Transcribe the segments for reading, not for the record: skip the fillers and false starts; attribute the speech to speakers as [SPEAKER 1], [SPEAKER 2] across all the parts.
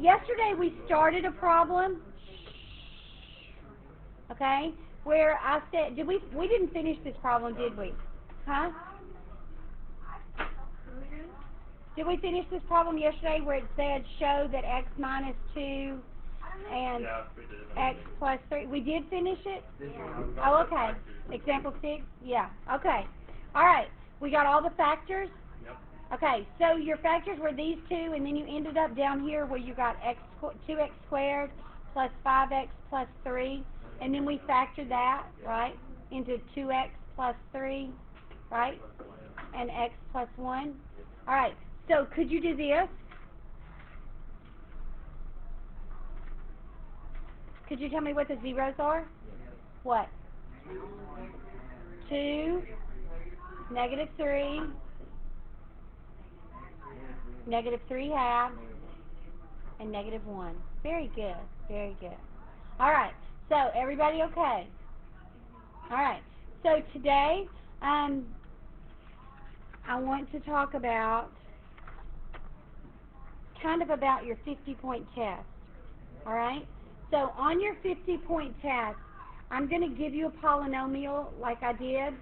[SPEAKER 1] Yesterday we started a problem, okay, where I said, we didn't finish this problem, did we? Huh? Did we finish this problem yesterday where it said show that x minus 2 and x plus 3? We did finish it? Oh, okay. Example 6? Yeah. Okay. All right. We got all the factors? Okay. So your factors were these two, and then you ended up down here where you got 2x squared plus 5x plus 3. And then we factored that, right, into 2x plus 3, right, and x plus 1. All right. So could you do this? Could you tell me what the zeros are? What? 2, negative 3, negative 3 halves, and negative 1. Very good. Very good. All right. So everybody okay? All right. So today I want to talk about about your 50-point test. All right? So on your 50-point test, I'm going to give you a polynomial like I did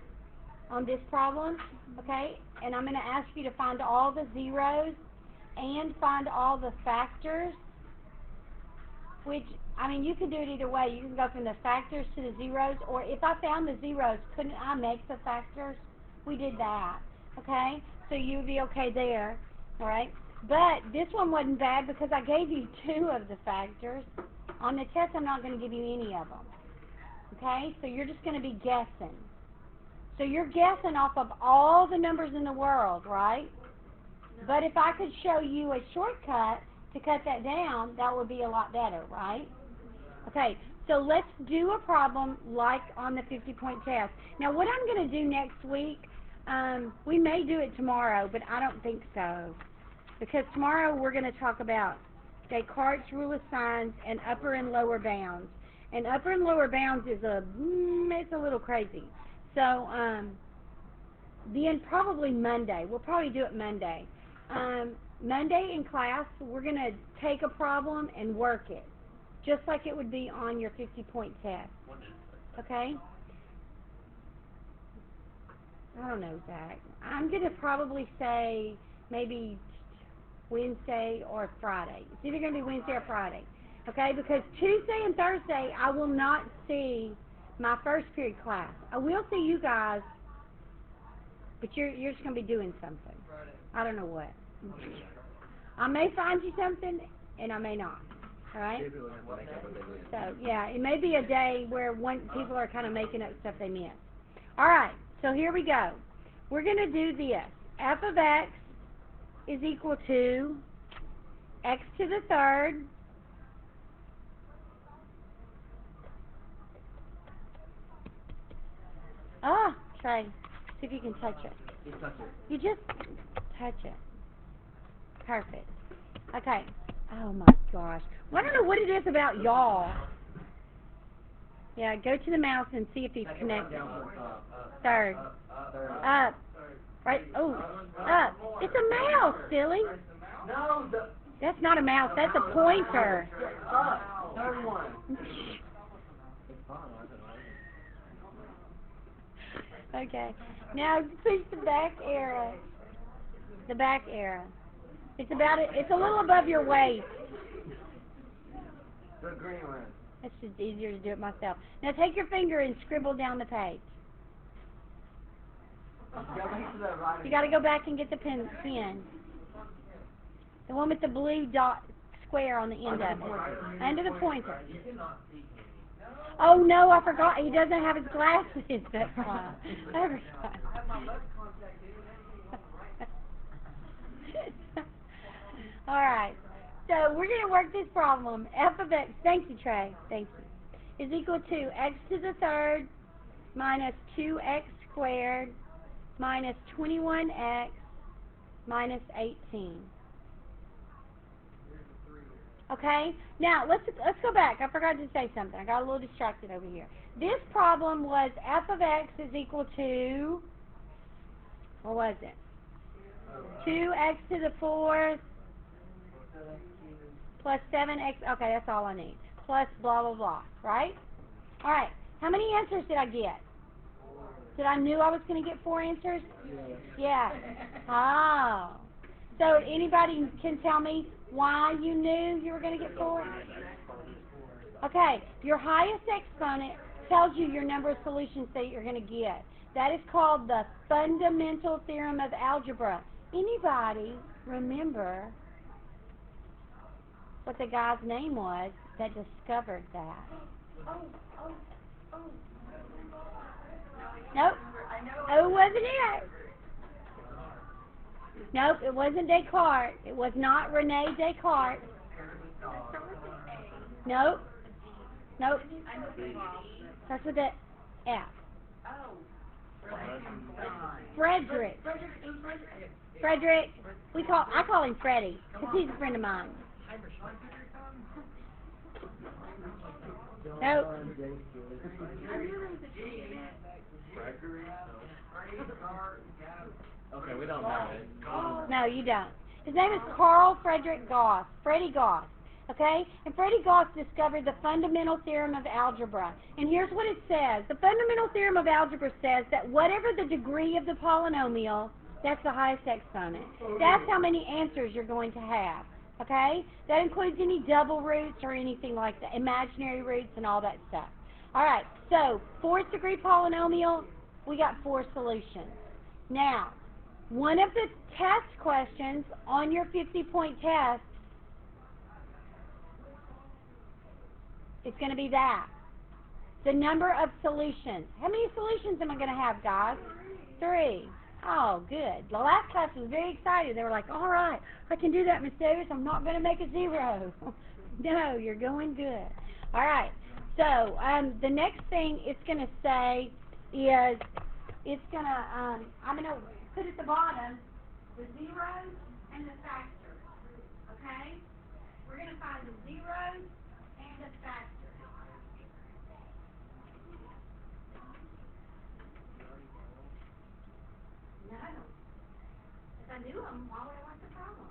[SPEAKER 1] on this problem, okay? And I'm going to ask you to find all the zeros and find all the factors, which, I mean, you can do it either way. You can go from the factors to the zeros, or if I found the zeros, couldn't I make the factors? We did that, okay? So you would be okay there, all right? But this one wasn't bad because I gave you 2 of the factors. On the test, I'm not going to give you any of them, okay? So you're just going to be guessing. So you're guessing off of all the numbers in the world, right? But if I could show you a shortcut to cut that down, that would be a lot better, right? Okay, so let's do a problem like on the 50-point test. Now, what I'm going to do next week, we may do it tomorrow, but I don't think so. Because tomorrow we're going to talk about Descartes' rule of signs and upper and lower bounds. And upper and lower bounds is it's a little crazy. So, then probably Monday. We'll probably do it Monday. Monday in class, we're going to take a problem and work it, just like it would be on your 50-point test. Okay? I don't know, Zach. I'm going to probably say maybe Wednesday or Friday. It's either going to be Wednesday or Friday. Okay? Because Tuesday and Thursday, I will not see my first period class. I will see you guys, but you're just going to be doing something. I don't know what. I may find you something, and I may not. All right? So, yeah, it may be a day where people are kind of making up stuff they missed. All right, so here we go. We're going to do this. F of x is equal to x to the third Trey, see if you can touch it. You just touch it. Perfect. Okay. Oh my gosh. Well, I don't know what it is about y'all. Yeah, go to the mouse and see if he's connected. Third. Up. Right. Oh, up. It's a mouse, silly. That's not a mouse. That's a pointer.
[SPEAKER 2] Third one.
[SPEAKER 1] Okay. Now push the back arrow. The back arrow. It's a little above your waist.
[SPEAKER 2] The green one.
[SPEAKER 1] It's just easier to do it myself. Now take your finger and scribble down the page. You got to go back and get the pen. The one with the blue dot square on the end of it. Under the pointer. Oh no, I forgot. He doesn't have his glasses. That's why. All right. So we're going to work this problem. F of x, thank you, Trey. Thank you. Is equal to x to the third minus 2x squared minus 21x minus 18. Okay? Now, let's go back. I forgot to say something. I got a little distracted over here. This problem was f of x is equal to, what was it? 2x to the fourth plus 7x, okay, that's all I need, plus blah, blah, blah, right? All right, how many answers did I get? Did I knew I was going to get 4 answers? Yeah. Oh. So anybody can tell me why you knew you were going to get 4? Okay, your highest exponent tells you your number of solutions that you're going to get. That is called the fundamental theorem of algebra. Anybody remember what the guy's name was that discovered that? Nope. Oh, it wasn't it. Nope, it wasn't Descartes. It was not Rene Descartes. Nope. Nope. That's with the F. Frederick. Frederick. I call him Freddie because he's a friend of mine. Nope.
[SPEAKER 2] Okay, we don't know it.
[SPEAKER 1] No, you don't. His name is Carl Friedrich Gauss. Freddie Gauss. Okay? And Freddie Gauss discovered the fundamental theorem of algebra. And here's what it says. The fundamental theorem of algebra says that whatever the degree of the polynomial, that's the highest exponent. That's how many answers you're going to have. Okay? That includes any double roots or anything like that, imaginary roots and all that stuff. All right, so 4th degree polynomial, we got 4 solutions. Now, one of the test questions on your 50-point test is going to be that. The number of solutions. How many solutions am I going to have, guys? 3. Oh, good. The last class was very excited. They were like, all right, I can do that, Miss Davis. I'm not going to make a 0. No, you're going good. All right. So the next thing it's going to say is it's going to, I'm going to put at the bottom the zeros and the factors. Okay? We're going to find the zeros and the factors. No. If I knew them, why would I want the problem?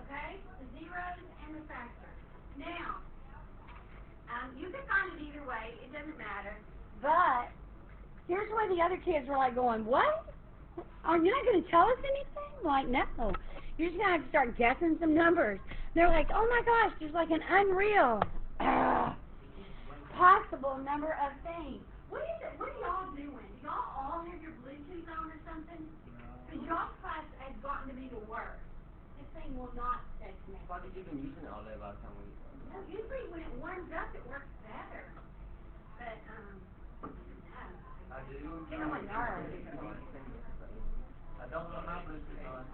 [SPEAKER 1] Okay? The zeros and the factors. Now, you can find it either way. It doesn't matter. But here's where the other kids were like going, what? Oh, you're not going to tell us anything? I'm like, no. You're just going to have to start guessing some numbers. They're like, oh my gosh, there's like an unreal possible number of things. What is it? What are y'all doing? Do y'all all have your Bluetooth on or something? Because y'all's class has gotten to be the worst. This thing will not stay connected.
[SPEAKER 2] Why did you been using it all day by the time we...
[SPEAKER 1] No, usually when it warms up, it works better. But, no.
[SPEAKER 2] I do.
[SPEAKER 1] Get on my nerves.
[SPEAKER 2] I don't know my Bluetooth on.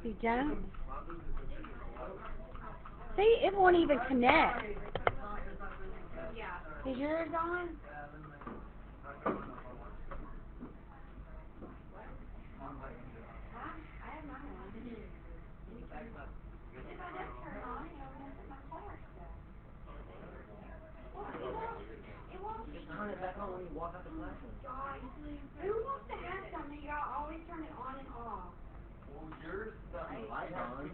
[SPEAKER 1] You don't? See, it won't even connect. Is yours on? I have mine on. If I don't turn it on, it'll mess up my car stuff. Well, it won't.
[SPEAKER 2] Just turn it back on when you walk out the classroom.
[SPEAKER 1] Who wants to have something y'all always turn it on and off?
[SPEAKER 2] Well, yours got the light on.
[SPEAKER 1] I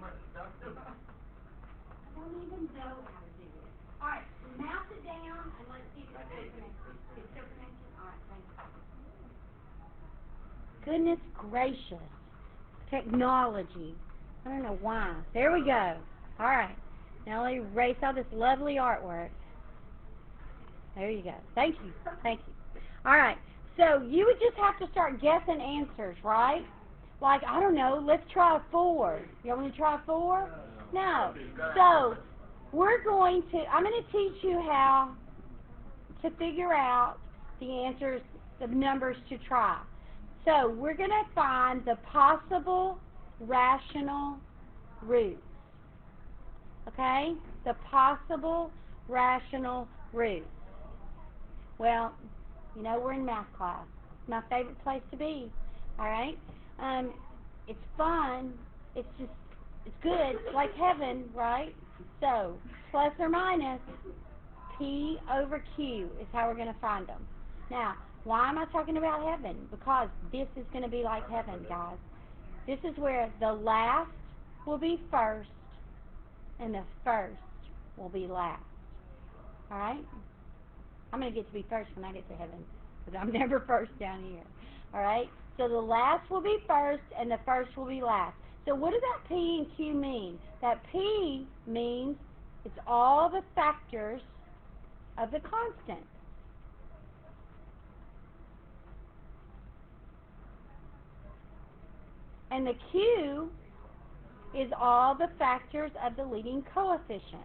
[SPEAKER 1] don't even know how to do this. Alright, mouse it down and let's see if it's still connected. It's still connected? Alright, thank you. Goodness gracious. Technology. I don't know why. There we go. Alright. Now let me erase all this lovely artwork. There you go. Thank you. Thank you. Alright. So you would just have to start guessing answers, right? Like, I don't know, let's try 4. You want me to try 4? No. So I'm going to teach you how to figure out the answers, the numbers to try. So we're going to find the possible rational roots. Okay? The possible rational roots. Well, you know we're in math class. It's my favorite place to be. All right? It's fun. It's good. It's like heaven, right? So, plus or minus P over Q is how we're going to find them. Now, Why am I talking about heaven? Because this is going to be like heaven, guys. This is where the last will be first and the first will be last. Alright? I'm going to get to be first when I get to heaven because I'm never first down here. Alright? So the last will be first and the first will be last. So what does that P and Q mean? That P means it's all the factors of the constant. And the Q is all the factors of the leading coefficient.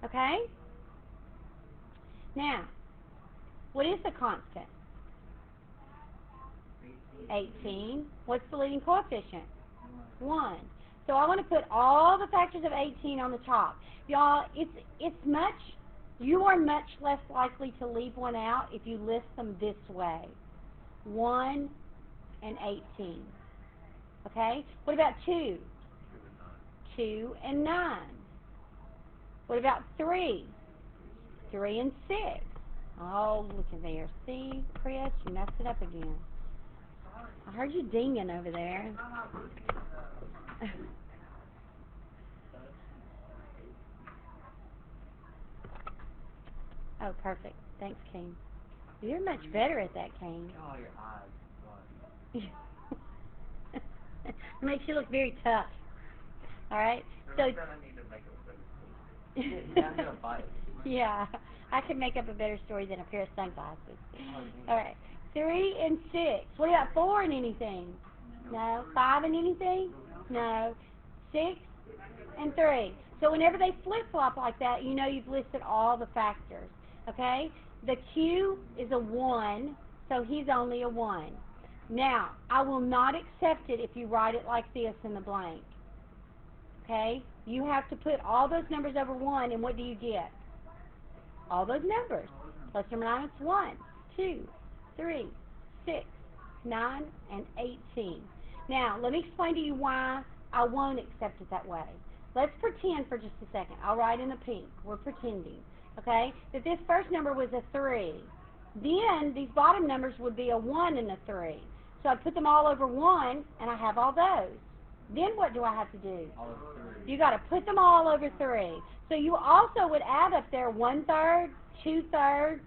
[SPEAKER 1] Okay? Now, what is the constant? 18. What's the leading coefficient? 1. So I want to put all the factors of 18 on the top. Y'all, you are much less likely to leave one out if you list them this way. 1 and 18. Okay? What about 2? 2 and 9. What about 3? 3 and 6. Oh, look at there. See, Chris, you messed it up again. I heard you dinging over there. Oh, perfect. Thanks, Kane. You're much better at that, Kane.
[SPEAKER 2] Oh, your eyes.
[SPEAKER 1] It makes you look very tough. All right? So
[SPEAKER 2] I need to make a better story.
[SPEAKER 1] yeah, I can make up a better story than a pair of sunglasses.
[SPEAKER 2] Oh,
[SPEAKER 1] All right. 3 and 6. What about 4 and anything? No. 5 and anything? No. 6 and 3. So whenever they flip-flop like that, you know you've listed all the factors. Okay? The Q is a 1, so he's only a 1. Now, I will not accept it if you write it like this in the blank. Okay? You have to put all those numbers over 1, and what do you get? All those numbers. Plus or minus 1, 2, 3, 6, 9, and 18. Now, let me explain to you why I won't accept it that way. Let's pretend for just a second. I'll write in the pink. We're pretending. Okay? That this first number was a 3. Then, these bottom numbers would be a 1 and a 3. So I'd put them all over 1, and I have all those. Then what do I have to do? You got to put them all over 3. So you also would add up there 1/3, 2/3.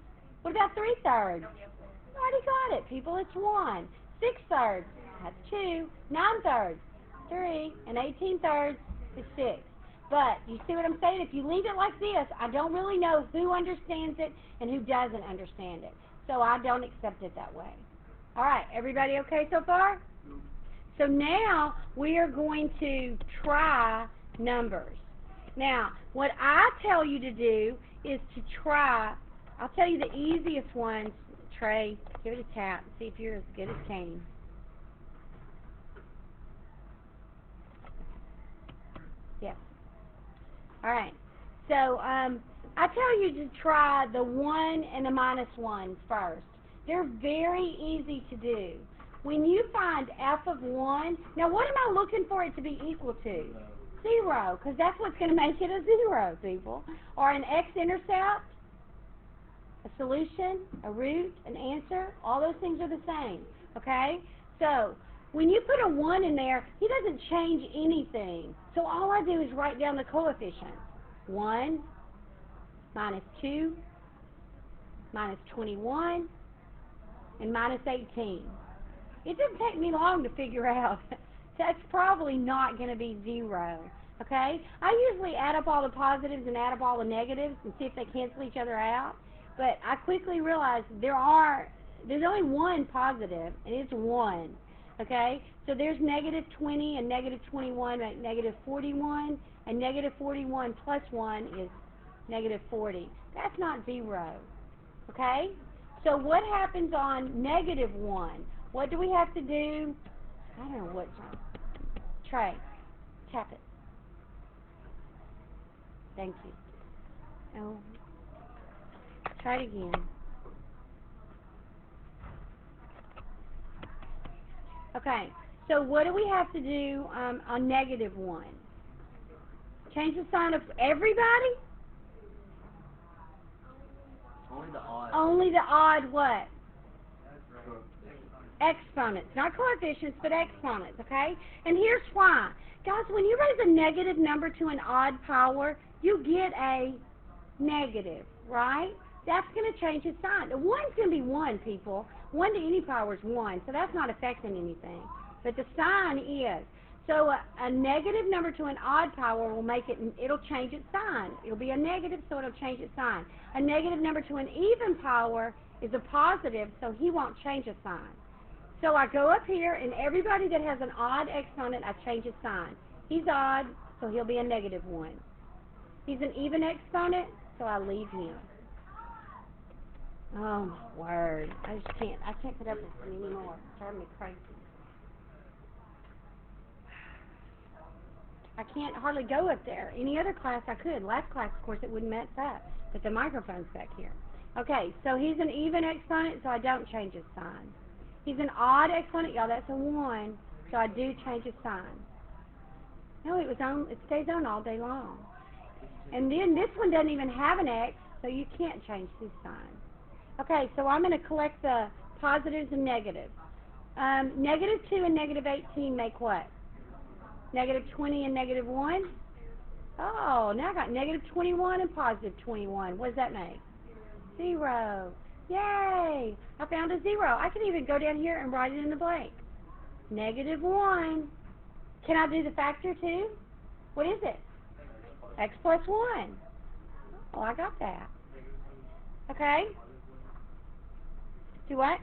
[SPEAKER 1] What about 3/3? I already got it, people. It's 1. 6/3. That's 2. 9/3. 3. And 18/3 is 6. But you see what I'm saying? If you leave it like this, I don't really know who understands it and who doesn't understand it. So I don't accept it that way. All right, everybody okay so far? So now we are going to try numbers. Now, what I tell you to do is to try, I'll tell you the easiest ones. Trey, give it a tap and see if you're as good as Kane. Yes. All right. So I tell you to try the 1 and the -1 first. They're very easy to do. When you find f of 1, now what am I looking for it to be equal to? 0, because that's what's going to make it a 0, people. Or an x-intercept, a solution, a root, an answer, all those things are the same, okay? So when you put a 1 in there, he doesn't change anything. So all I do is write down the coefficients. 1 minus 2 minus 21 and minus 18. It doesn't take me long to figure out. That's probably not going to be 0, okay? I usually add up all the positives and add up all the negatives and see if they cancel each other out. But I quickly realized there's only one positive, and it's 1, okay? So there's -20 and -21 make -41, and -41 plus 1 is -40. That's not 0, okay? So what happens on -1? What do we have to do? I don't know what's wrong. Trey, tap it. Thank you. Oh, try it again. Okay, So what do we have to do on negative 1? Change the sign of everybody?
[SPEAKER 2] Only the odd.
[SPEAKER 1] Only the odd what? Exponents. Not coefficients, but exponents, okay? And here's why. Guys, when you raise a negative number to an odd power, you get a negative, right? That's going to change its sign. The 1's going to be 1, people. 1 to any power is 1, so that's not affecting anything. But the sign is. So a negative number to an odd power will make it, it'll change its sign. It'll be a negative, so it'll change its sign. A negative number to an even power is a positive, so he won't change its sign. So I go up here, and everybody that has an odd exponent, I change his sign. He's odd, so he'll be a negative 1. He's an even exponent, so I leave him. Oh, my word. I can't put up with him anymore. It's driving me crazy. I can't hardly go up there. Any other class I could. Last class, of course, it wouldn't mess up, but the microphone's back here. Okay, so he's an even exponent, so I don't change his sign. He's an odd exponent, y'all, that's a 1, so I do change his sign. No, it stays on all day long. And then this one doesn't even have an X, so you can't change his sign. Okay, so I'm going to collect the positives and negatives. Negative 2 and negative 18 make what? Negative 20 and negative 1? Oh, now I got negative 21 and positive 21. What does that make? 0. Yay! I found a 0. I can even go down here and write it in the blank. Negative 1. Can I do the factor too? What is it? X plus 1. Oh, I got that. Okay? Do what?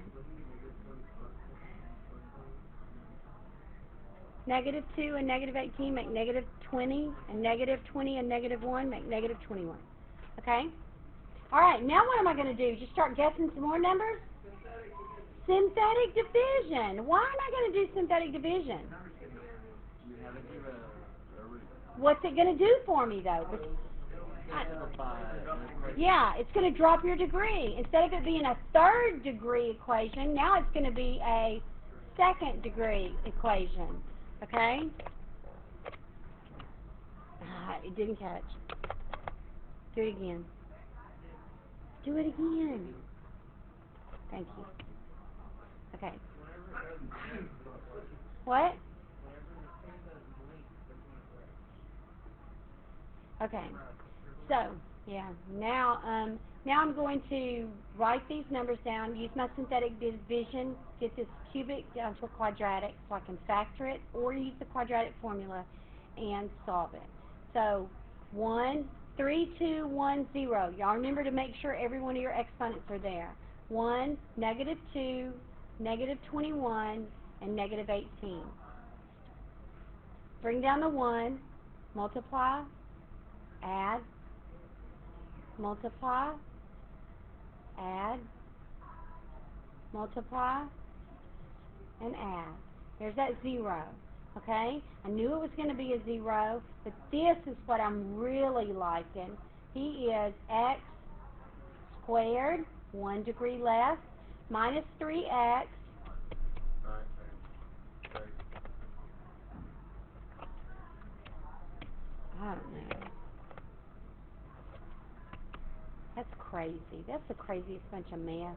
[SPEAKER 1] Negative 2 and negative 18 make negative 20, and negative 20 and negative 1 make negative 21. Okay? All right, now what am I going to do? Just start guessing some more numbers? Synthetic division. Why am I going to do synthetic division? What's it going to do for me, though? Yeah, it's going to drop your degree. Instead of it being a third degree equation, now it's going to be a second degree equation. Okay? It didn't catch. Do it again. Do it again. Thank you. Okay. What? Okay. So, yeah, now I'm going to write these numbers down, use my synthetic division, get this cubic down to a quadratic so I can factor it, or use the quadratic formula and solve it. So, 1, 3, 2, 1, 0. Y'all remember to make sure every one of your exponents are there. 1, negative 2, negative 21, and negative 18. Bring down the 1, multiply, add, multiply, add, multiply, and add. There's that 0, okay? I knew it was going to be a 0, but this is what I'm really liking. He is x squared, 1 degree less, minus 3x, I don't know. That's crazy. That's the craziest bunch of mess.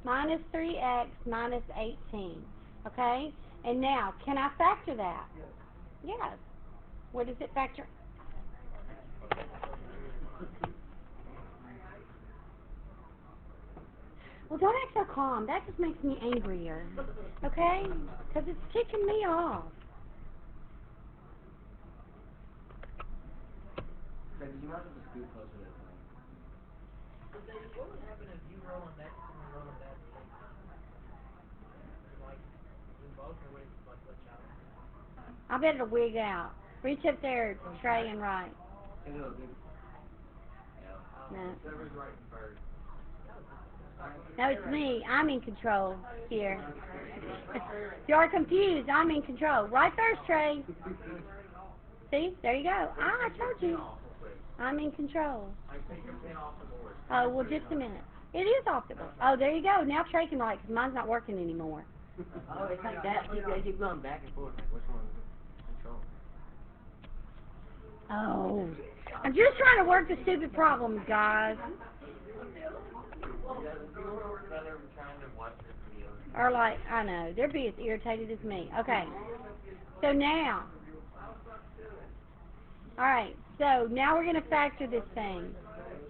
[SPEAKER 1] Minus 3x minus 18. Okay? And now, can I factor that? Yes. What does it factor? Well, don't act so calm. That just makes me angrier. Okay? Because it's ticking me off.
[SPEAKER 2] You might have to scoot closer to that thing. What would happen if you roll on that and roll on that at the same time? Like, do both or would it like glitch out?
[SPEAKER 1] I bet it'll wig out. Reach up there, Trey, and write.
[SPEAKER 2] No.
[SPEAKER 1] No.
[SPEAKER 2] Whoever's writing first.
[SPEAKER 1] No, it's me. I'm in control here. If you are confused, I'm in control. Right first, Trey. See? There you go. I told you. I'm in control. Oh, well, just a minute. It is off the board. Oh, there you go. Now Trey can write because mine's not working anymore.
[SPEAKER 3] Oh, it's like that. They keep going back and forth. Like, which one control?
[SPEAKER 1] Oh. I'm just trying to work the stupid problems, guys. Or like, I know, they'll be as irritated as me. Okay. So now. Alright, so now we're going to factor this thing.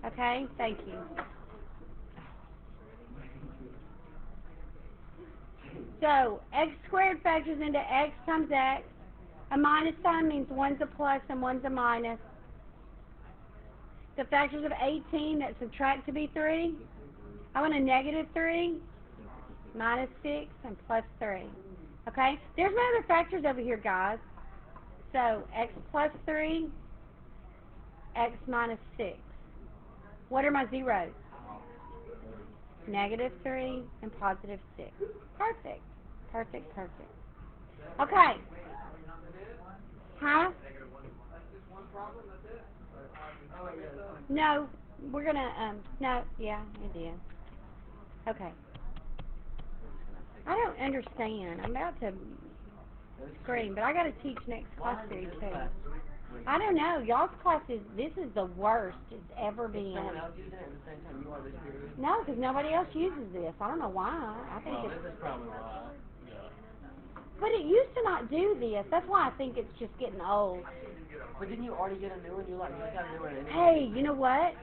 [SPEAKER 1] Okay? Thank you. So, x squared factors into x times x. A minus sign means one's a plus and one's a minus. The factors of 18 that subtract to be 3. I want a negative 3, minus 6, and plus 3. Okay? There's no other factors over here, guys. So, x plus 3, x minus 6. What are my zeros? Negative 3 and positive 6. Perfect. Perfect, perfect. Okay. Huh? No, we're going to, no, yeah, it did. Okay. I don't understand. I'm about to scream, but I got to teach next class period too. I don't know. Y'all's class this is the worst it's ever been.
[SPEAKER 3] Someone else using it at the same time you are this period?
[SPEAKER 1] No, because nobody else uses this. I don't know why. I think
[SPEAKER 3] Well,
[SPEAKER 1] it's...
[SPEAKER 3] this is probably why. Yeah.
[SPEAKER 1] But it used to not do this. That's why I think it's just getting old.
[SPEAKER 3] But didn't you already get a new one? You just got a new one anyway.
[SPEAKER 1] Hey, you know what?